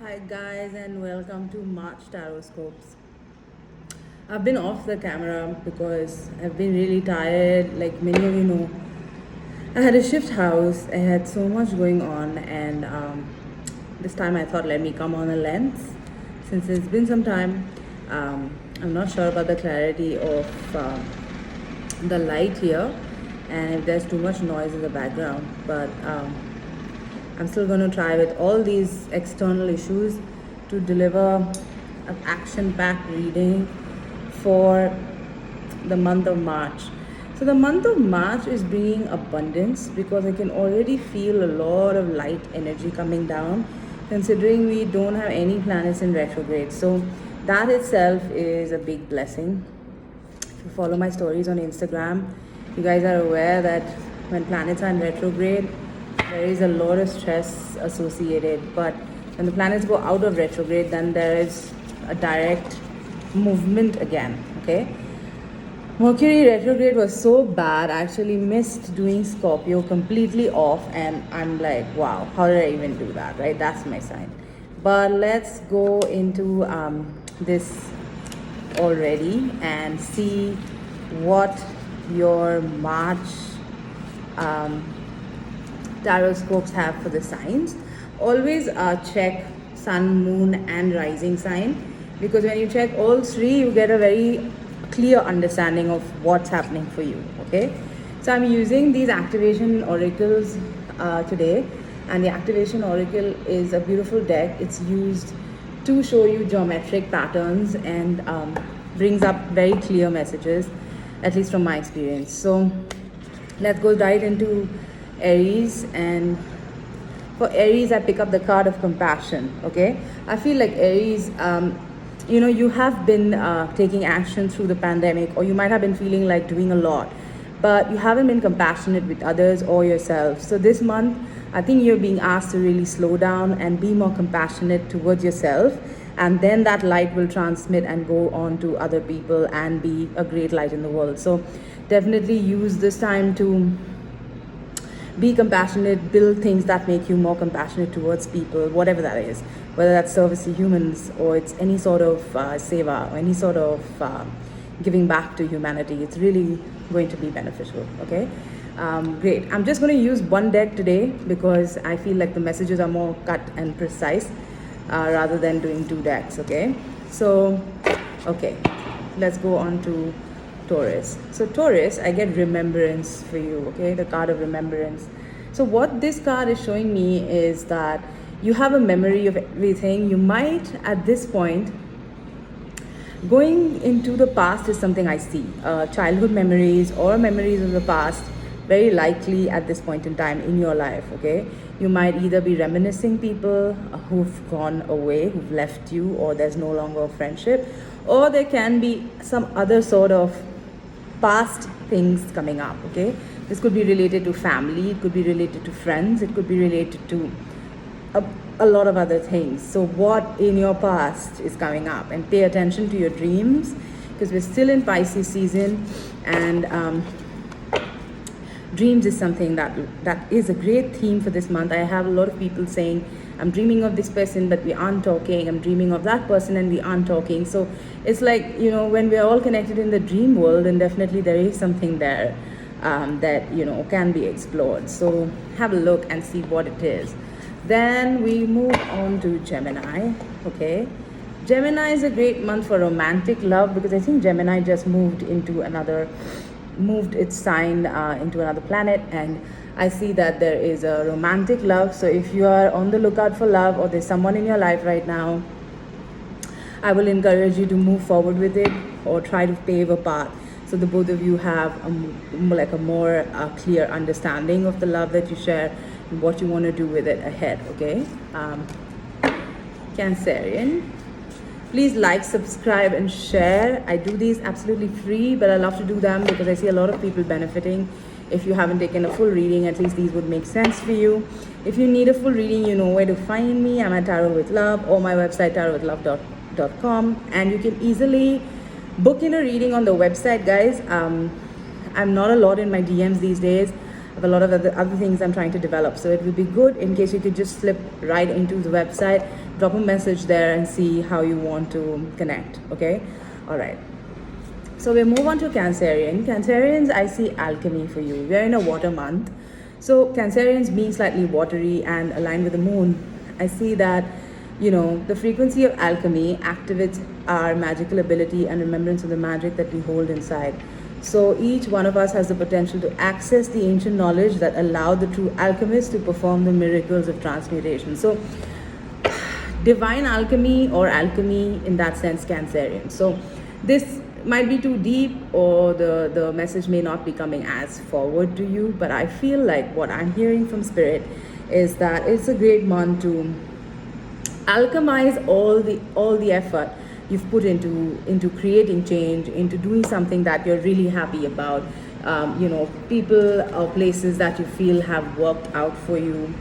Hi guys and welcome to March Taroscopes. I've been off the camera because I've been really tired. Like many of you know, I had a shift house. I had so much going on, and this time I thought let me come on a lens since it's been some time. I'm not sure about the clarity of the light here, and if there's too much noise in the background, but I'm still going to try with all these external issues to deliver an action-packed reading for the month of March. So the month of March is bringing abundance because I can already feel a lot of light energy coming down, considering we don't have any planets in retrograde. So that itself is a big blessing. If you follow my stories on Instagram, you guys are aware that when planets are in retrograde, there is a lot of stress associated. But when the planets go out of retrograde, then there is a direct movement again. Okay. Mercury retrograde was so bad. I actually missed doing Scorpio completely off, and I'm like, wow, how did I even do that? Right? That's my sign. But let's go into this already and see what your March Taroscopes have for the signs. Always check sun, moon, and rising sign, because when you check all three, you get a very clear understanding of what's happening for you. Okay, so I'm using these activation oracles today, and the activation oracle is a beautiful deck. It's used to show you geometric patterns and brings up very clear messages, at least from my experience. So let's go right into Aries. And for Aries, I pick up the card of compassion. Okay, I feel like Aries, you have been taking action through the pandemic, or you might have been feeling like doing a lot, but you haven't been compassionate with others or yourself. So this month, I think you're being asked to really slow down and be more compassionate towards yourself, and then that light will transmit and go on to other people and be a great light in the world. So definitely use this time to be compassionate, build things that make you more compassionate towards people, whatever that is, whether that's service to humans or it's any sort of seva or any sort of giving back to humanity. It's really going to be beneficial. Okay, great. I'm just going to use one deck today because I feel like the messages are more cut and precise rather than doing two decks. Okay, so okay, let's go on to Taurus. So Taurus, I get remembrance for you. Okay, the card of remembrance. So what this card is showing me is that you have a memory of everything. You might at this point, going into the past is something I see, childhood memories or memories of the past, very likely at this point in time in your life. Okay, you might either be reminiscing people who've gone away, who've left you, or there's no longer a friendship, or there can be some other sort of past things coming up. Okay, this could be related to family, it could be related to friends, it could be related to a lot of other things. So what in your past is coming up, and pay attention to your dreams, because we're still in Pisces season, and dreams is something that is a great theme for this month. I have a lot of people saying, I'm dreaming of this person but we aren't talking, I'm dreaming of that person and we aren't talking. So it's like, when we're all connected in the dream world, and definitely there is something there that can be explored. So have a look and see what it is. Then we move on to Gemini. Okay, Gemini is a great month for romantic love, because I think Gemini just moved its sign into another planet, and I see that there is a romantic love. So if you are on the lookout for love, or there's someone in your life right now, I will encourage you to move forward with it, or try to pave a path so the both of you have a more clear understanding of the love that you share and what you want to do with it ahead. Okay, Cancerian, please like, subscribe, and share. I do these absolutely free, but I love to do them because I see a lot of people benefiting. If you haven't taken a full reading, at least these would make sense for you. If you need a full reading, you know where to find me. I'm at Tarot with Love, or my website tarotwithlove.com, and you can easily book in a reading on the website, guys. I'm not a lot in my DMs these days. I have a lot of other things I'm trying to develop. So it would be good in case you could just slip right into the website, drop a message there and see how you want to connect. Okay, all right. So we move on to Cancerian. Cancerians, I see alchemy for you. We're in a water month. So Cancerians being slightly watery and aligned with the moon, I see that, the frequency of alchemy activates our magical ability and remembrance of the magic that we hold inside. So each one of us has the potential to access the ancient knowledge that allowed the true alchemists to perform the miracles of transmutation. So divine alchemy or alchemy in that sense, Cancerian. So this might be too deep, or the message may not be coming as forward to you, but I feel like what I'm hearing from spirit is that it's a great month to alchemize all the effort you've put into creating change, into doing something that you're really happy about. People or places that you feel have worked out for you.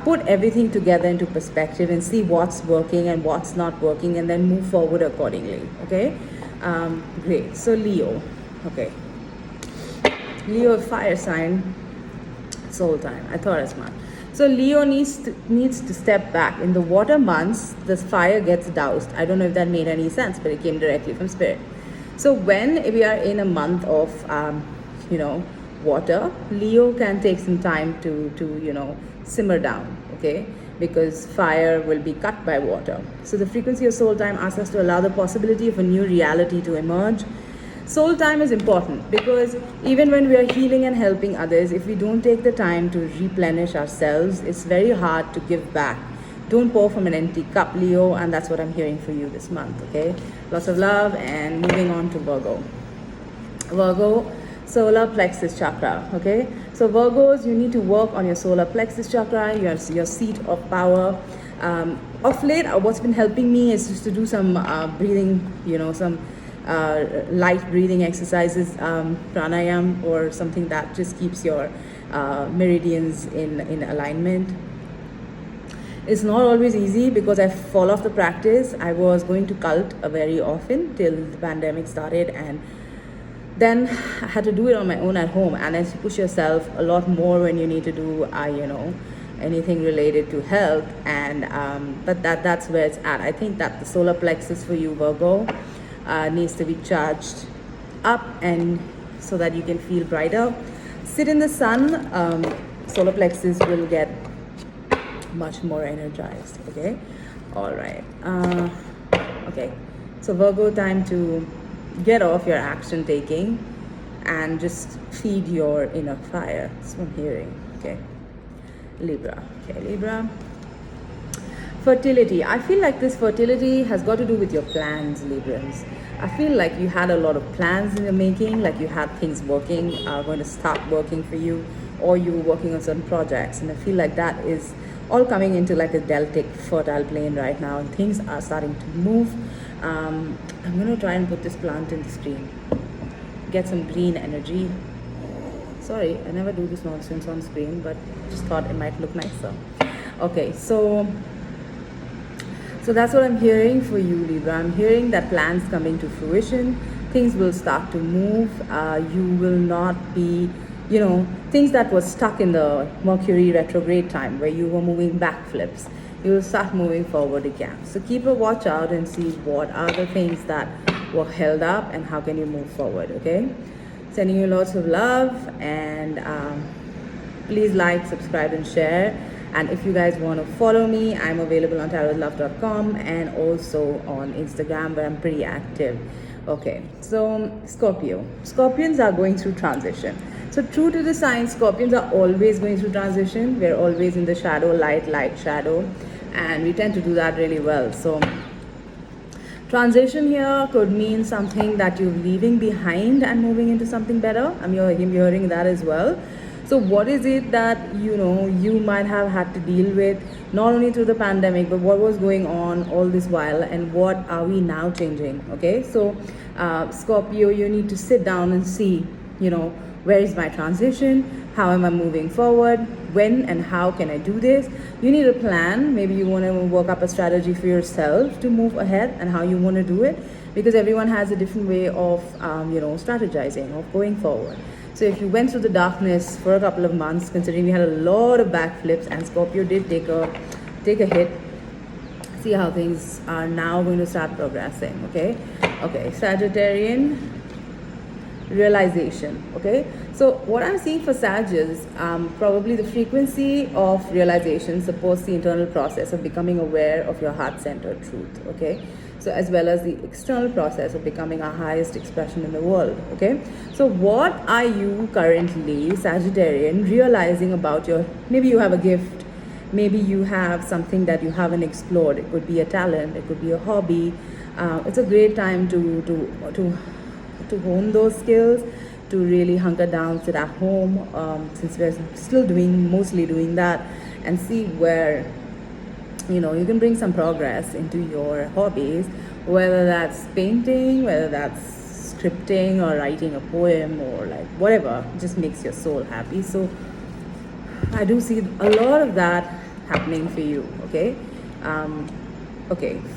Put everything together into perspective and see what's working and what's not working, and then move forward accordingly. Okay. Great. So Leo. Okay. Leo, fire sign, soul time. I thought as much. So Leo needs to step back. In the water months, the fire gets doused. I don't know if that made any sense, but it came directly from spirit. So when we are in a month of water, Leo can take some time to simmer down. Okay, because fire will be cut by water. So the frequency of soul time asks us to allow the possibility of a new reality to emerge. Soul time is important because even when we are healing and helping others, if we don't take the time to replenish ourselves, it's very hard to give back. Don't pour from an empty cup, Leo, and that's what I'm hearing for you this month, okay? Lots of love, and moving on to Virgo. Virgo, solar plexus chakra, okay? So Virgos, you need to work on your solar plexus chakra, your seat of power. Of late, what's been helping me is just to do some breathing, some light breathing exercises, pranayam, or something that just keeps your meridians in alignment. It's not always easy because I fall off the practice. I was going to cult very often till the pandemic started, and then I had to do it on my own at home. And as you push yourself a lot more when you need to do, anything related to health, and but that's where it's at. I think that the solar plexus for you, Virgo, needs to be charged up, and so that you can feel brighter. Sit in the sun. Solar plexus will get much more energized. Okay, all right. Okay, so Virgo, time to get off your action taking and just feed your inner fire. That's what I'm hearing. Okay, Libra. Okay, Libra. Fertility. I feel like this fertility has got to do with your plans, Librans. I feel like you had a lot of plans in the making, like you had things working, going to start working for you, or you were working on certain projects. And I feel like that is all coming into like a deltic fertile plane right now, and things are starting to move. I'm going to try and put this plant in the screen, get some green energy. Sorry, I never do this nonsense on screen, but just thought it might look nicer. Okay, so that's what I'm hearing for you, Libra. I'm hearing that plans coming to fruition, things will start to move. You will not be, things that were stuck in the Mercury retrograde time where you were moving backflips, you will start moving forward again. So keep a watch out and see what are the things that were held up and how can you move forward, okay? Sending you lots of love, and please like, subscribe, and share. And if you guys want to follow me, I'm available on tarotlove.com and also on Instagram, where I'm pretty active. Okay, so Scorpio. Scorpions are going through transition. So true to the sign, Scorpions are always going through transition. We're always in the shadow, light, shadow. And we tend to do that really well. So transition here could mean something that you're leaving behind and moving into something better. I'm hearing that as well. So what is it that, you might have had to deal with, not only through the pandemic, but what was going on all this while, and what are we now changing? Okay, so Scorpio, you need to sit down and see, where is my transition? How am I moving forward? When and how can I do this? You need a plan. Maybe you want to work up a strategy for yourself to move ahead and how you want to do it, because everyone has a different way of, strategizing, of going forward. So if you went through the darkness for a couple of months, considering we had a lot of backflips and Scorpio did take a hit, see how things are now going to start progressing. Okay, Sagittarian realization. Okay, so what I'm seeing for Sag is probably the frequency of realization supports the internal process of becoming aware of your heart-centered truth. Okay, so as well as the external process of becoming our highest expression in the world. Okay, so what are you currently, Sagittarian, realizing about your, maybe you have a gift, maybe you have something that you haven't explored. It could be a talent, it could be a hobby. It's a great time to hone those skills, to really hunker down, sit at home, since we're still mostly doing that, and see where you can bring some progress into your hobbies, whether that's painting, whether that's scripting or writing a poem, or like whatever just makes your soul happy. So I do see a lot of that happening for you. Okay,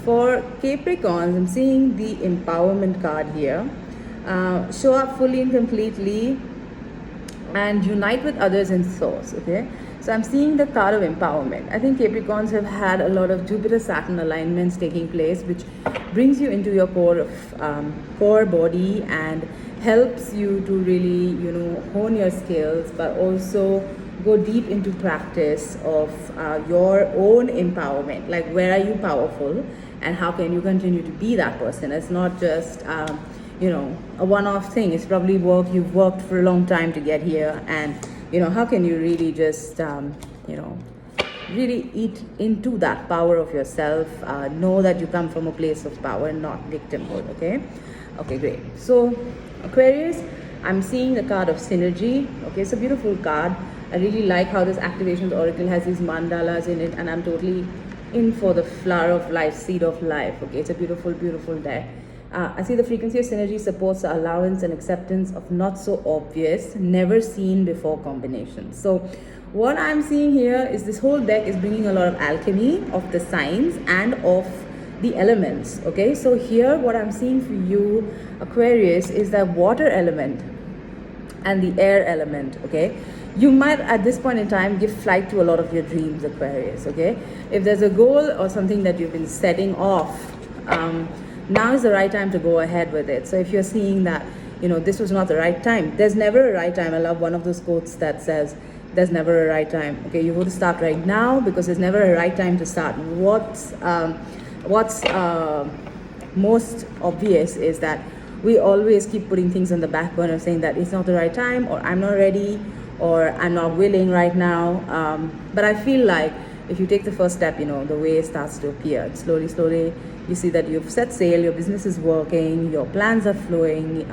for Capricorns, I'm seeing the empowerment card here. Show up fully and completely and unite with others in source. Okay, so I'm seeing the card of empowerment. I think Capricorns have had a lot of Jupiter Saturn alignments taking place, which brings you into your core body and helps you to really hone your skills, but also go deep into practice of your own empowerment. Like, where are you powerful and how can you continue to be that person? It's not just a one-off thing. It's probably you've worked for a long time to get here, and how can you really just really eat into that power of yourself, know that you come from a place of power, not victimhood. Okay, great. So Aquarius, I'm seeing the card of synergy. Okay, it's a beautiful card. I really like how this activations oracle has these mandalas in it, and I'm totally in for the flower of life, seed of life. Okay, it's a beautiful deck. I see the frequency of synergy supports the allowance and acceptance of not so obvious, never seen before combinations. So what I'm seeing here is this whole deck is bringing a lot of alchemy of the signs and of the elements. Okay, so here what I'm seeing for you, Aquarius, is that water element and the air element. Okay, you might at this point in time give flight to a lot of your dreams, Aquarius. Okay, if there's a goal or something that you've been setting off, now is the right time to go ahead with it. So if you're seeing that this was not the right time, there's never a right time. I love one of those quotes that says there's never a right time. Okay, you have to start right now, because there's never a right time to start. What's most obvious is that we always keep putting things on the back burner, saying that it's not the right time, or I'm not ready, or I'm not willing right now. But I feel like if you take the first step, the way starts to appear. Slowly, you see that you've set sail, your business is working, your plans are flowing.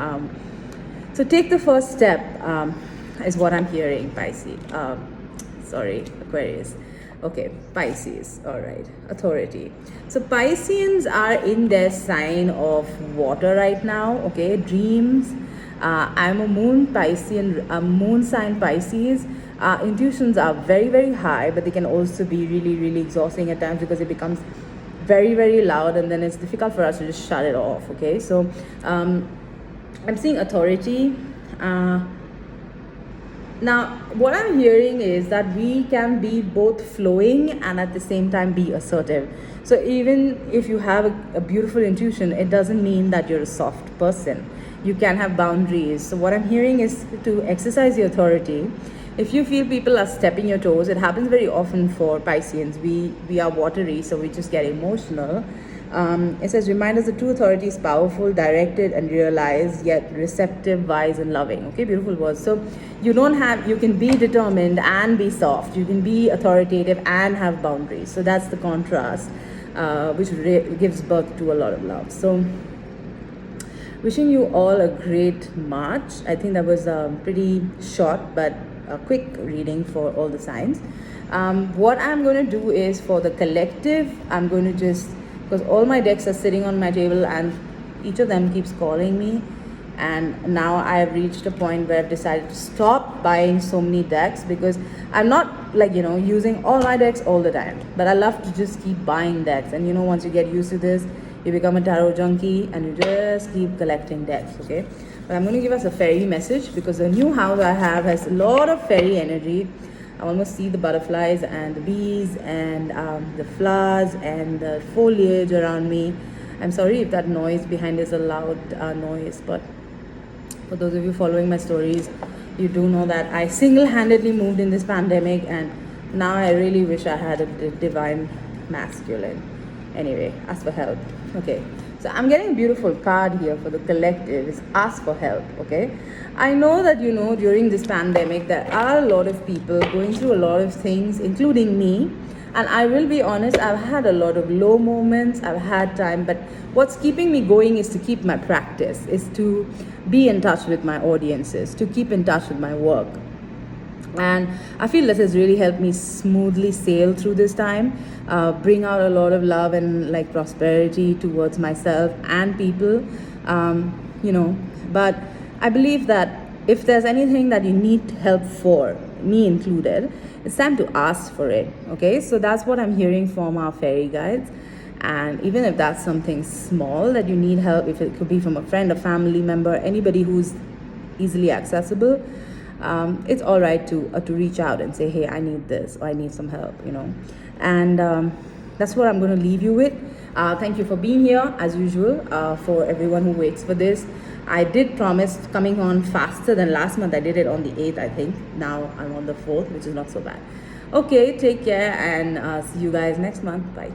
So take the first step, is what I'm hearing, Pisces. Aquarius. Okay, Pisces. All right, authority. So Pisceans are in their sign of water right now. Okay, dreams. I'm a moon Piscean, a moon sign Pisces. Intuitions are very high, but they can also be really exhausting at times, because it becomes very loud, and then it's difficult for us to just shut it off. Okay, so I'm seeing authority. Now what I'm hearing is that we can be both flowing and at the same time be assertive. So even if you have a beautiful intuition, it doesn't mean that you're a soft person. You can have boundaries. So what I'm hearing is to exercise your authority. If you feel people are stepping your toes, it happens very often for Pisceans. We are watery, so we just get emotional. It says, remind us the true authority is powerful, directed and realized, yet receptive, wise and loving. Okay, beautiful words. So you can be determined and be soft. You can be authoritative and have boundaries. So that's the contrast, which gives birth to a lot of love. So wishing you all a great March. I think that was pretty short, but a quick reading for all the signs. What I'm going to do is, for the collective, I'm going to just, because all my decks are sitting on my table and each of them keeps calling me, and now I have reached a point where I've decided to stop buying so many decks, because I'm not using all my decks all the time, but I love to just keep buying decks. And once you get used to this, you become a tarot junkie and you just keep collecting decks. Okay, But I'm going to give us a fairy message because the new house I have has a lot of fairy energy. I almost see the butterflies and the bees and the flowers and the foliage around me. I'm sorry if that noise behind is a loud noise, but for those of you following my stories, you do know that I single-handedly moved in this pandemic, and now I really wish I had a divine masculine. Anyway, ask for help. Okay, so I'm getting a beautiful card here for the collective. It's ask for help. Okay, I know that during this pandemic there are a lot of people going through a lot of things, including me. And I will be honest, I've had a lot of low moments, I've had time, but what's keeping me going is to keep my practice, is to be in touch with my audiences, to keep in touch with my work. And I feel that has really helped me smoothly sail through this time, bring out a lot of love and like prosperity towards myself and people, But I believe that if there's anything that you need help for, me included, it's time to ask for it. Okay, so that's what I'm hearing from our fairy guides. And even if that's something small that you need help, if it could be from a friend, a family member, anybody who's easily accessible, it's all right to reach out and say, hey, I need this, or I need some help, And that's what I'm going to leave you with. Thank you for being here, as usual, for everyone who waits for this. I did promise coming on faster than last month. I did it on the 8th, I think. Now I'm on the 4th, which is not so bad. Okay, take care, and see you guys next month. Bye.